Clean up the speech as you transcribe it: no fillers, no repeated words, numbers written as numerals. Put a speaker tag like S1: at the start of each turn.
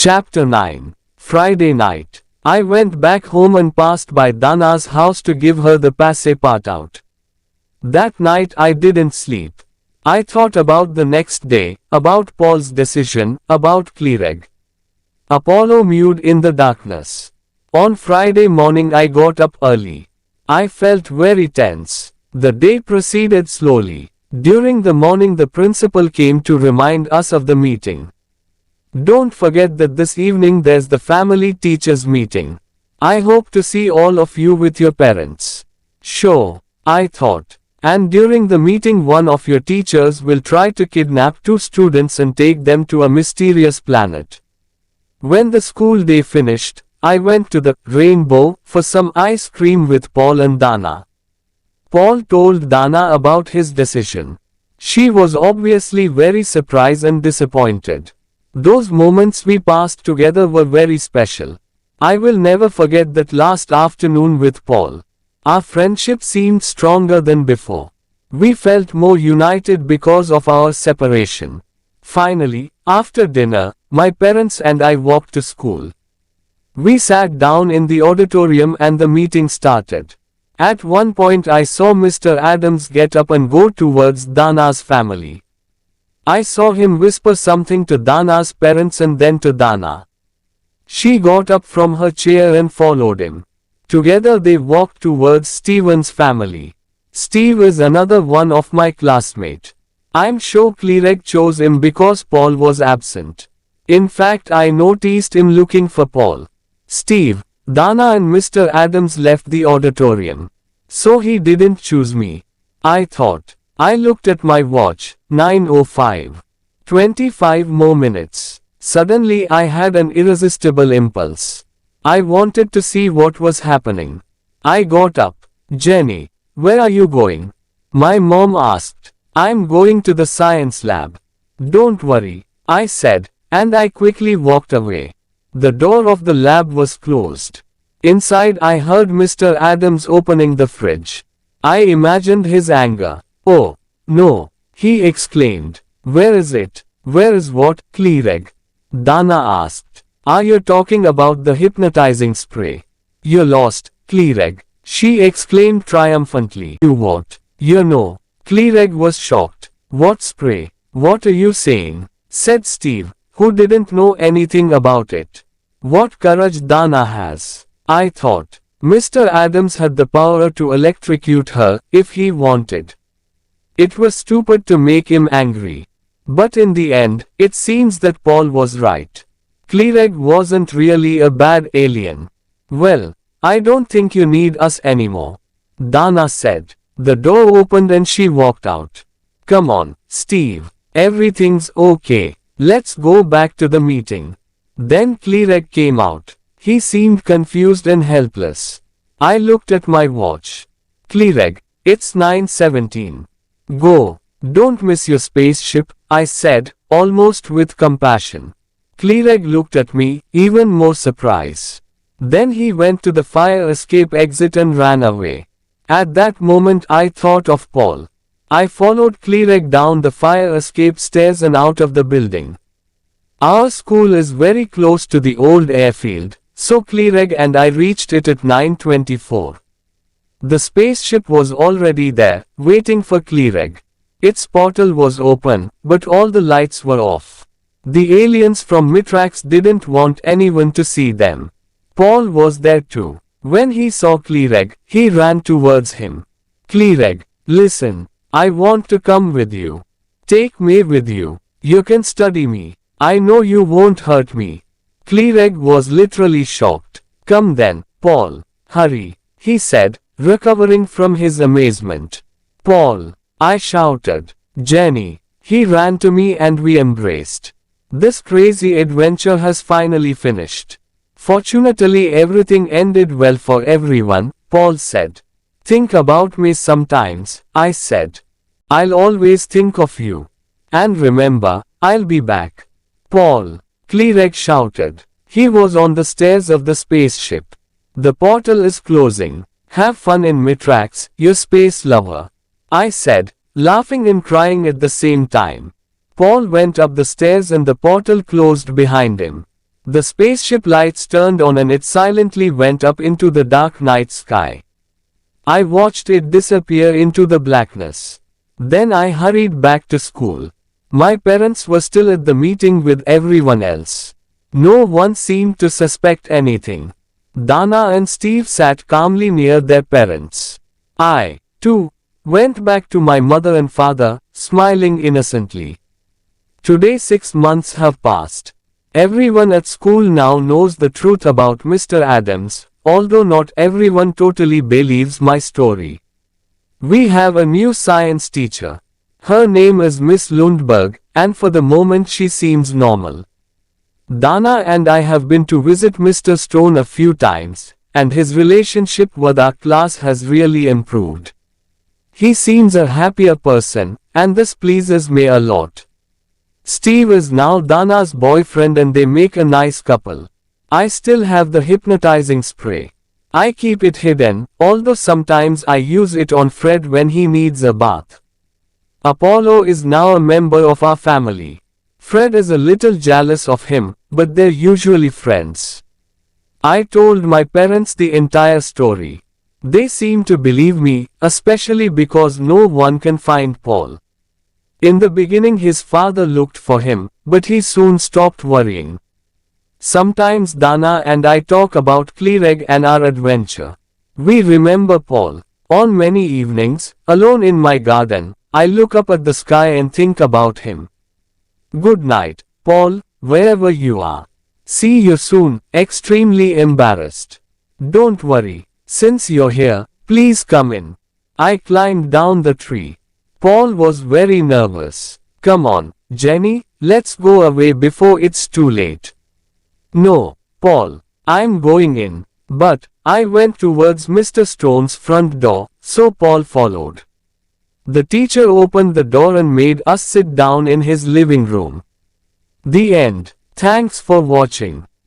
S1: Chapter 9. Friday night. I went back home and passed by Dana's house to give her the passport. That night I didn't sleep. I thought about the next day, about Paul's decision, about Clereg. Apollo mewed in the darkness. On Friday morning I got up early. I felt very tense. The day proceeded slowly. During the morning the principal came to remind us of the meeting. Don't forget that this evening there's the family teachers meeting. I hope to see all of you with your parents. Sure, I thought. And during the meeting one of your teachers will try to kidnap 2 students and take them to a mysterious planet. When the school day finished, I went to the Rainbow for some ice cream with Paul and Dana. Paul told Dana about his decision. She was obviously very surprised and disappointed. Those moments we passed together were very special. I will never forget that last afternoon with Paul. Our friendship seemed stronger than before. We felt more united because of our separation. Finally, after dinner, my parents and I walked to school. We sat down in the auditorium and the meeting started. At one point I saw Mr. Adams get up and go towards Dana's family. I saw him whisper something to Dana's parents and then to Dana. She got up from her chair and followed him. Together they walked towards Steven's family. Steve is another one of my classmates. I'm sure Clereg chose him because Paul was absent. In fact I noticed him looking for Paul. Steve, Dana and Mr. Adams left the auditorium. So he didn't choose me. I thought. I looked at my watch, 9:05. 25 more minutes. Suddenly I had an irresistible impulse. I wanted to see what was happening. I got up. Jenny, where are you going? My mom asked. I'm going to the science lab. Don't worry, I said, and I quickly walked away. The door of the lab was closed. Inside I heard Mr. Adams opening the fridge. I imagined his anger. Oh, no, he exclaimed. Where is it? Where is what, Clereg? Dana asked. Are you talking about the hypnotizing spray? You're lost, Clereg, she exclaimed triumphantly. You what? You know. Clereg was shocked. What spray? What are you saying? Said Steve, who didn't know anything about it. What courage Dana has. I thought. Mr. Adams had the power to electrocute her, if he wanted. It was stupid to make him angry. But in the end, it seems that Paul was right. Clereg wasn't really a bad alien. Well, I don't think you need us anymore. Dana said. The door opened and she walked out. Come on, Steve. Everything's okay. Let's go back to the meeting. Then Clereg came out. He seemed confused and helpless. I looked at my watch. Clereg, it's 9:17. Go. Don't miss your spaceship, I said, almost with compassion. Clereg looked at me, even more surprised. Then he went to the fire escape exit and ran away. At that moment I thought of Paul. I followed Clereg down the fire escape stairs and out of the building. Our school is very close to the old airfield, so Clereg and I reached it at 9:24. The spaceship was already there, waiting for Clereg. Its portal was open, but all the lights were off. The aliens from Mitrax didn't want anyone to see them. Paul was there too. When he saw Clereg, he ran towards him. Clereg, listen, I want to come with you. Take me with you. You can study me. I know you won't hurt me. Clereg was literally shocked. Come then, Paul. Hurry, he said, recovering from his amazement. Paul, I shouted. Jenny. He ran to me and we embraced. This crazy adventure has finally finished. Fortunately everything ended well for everyone, Paul said. Think about me sometimes, I said. I'll always think of you. And remember, I'll be back. Paul. Clereg shouted. He was on the stairs of the spaceship. The portal is closing. Have fun in Mitrax, you space lover. I said, laughing and crying at the same time. Paul went up the stairs and the portal closed behind him. The spaceship lights turned on and it silently went up into the dark night sky. I watched it disappear into the blackness. Then I hurried back to school. My parents were still at the meeting with everyone else. No one seemed to suspect anything. Dana and Steve sat calmly near their parents. I, too, went back to my mother and father, smiling innocently. Today 6 months have passed. Everyone at school now knows the truth about Mr. Adams, although not everyone totally believes my story. We have a new science teacher. Her name is Miss Lundberg, and for the moment she seems normal. Dana and I have been to visit Mr. Stone a few times, and his relationship with our class has really improved. He seems a happier person, and this pleases me a lot. Steve is now Dana's boyfriend and they make a nice couple. I still have the hypnotizing spray. I keep it hidden, although sometimes I use it on Fred when he needs a bath. Apollo is now a member of our family. Fred is a little jealous of him, but they're usually friends. I told my parents the entire story. They seem to believe me, especially because no one can find Paul. In the beginning his father looked for him, but he soon stopped worrying. Sometimes Dana and I talk about Clereg and our adventure. We remember Paul. On many evenings, alone in my garden, I look up at the sky and think about him. Good night, Paul, wherever you are. See you soon, extremely embarrassed. Don't worry, since you're here, please come in. I climbed down the tree. Paul was very nervous. Come on, Jenny, let's go away before it's too late. No, Paul, I'm going in. But, I went towards Mr. Stone's front door, so Paul followed. The teacher opened the door and made us sit down in his living room. The end. Thanks for watching.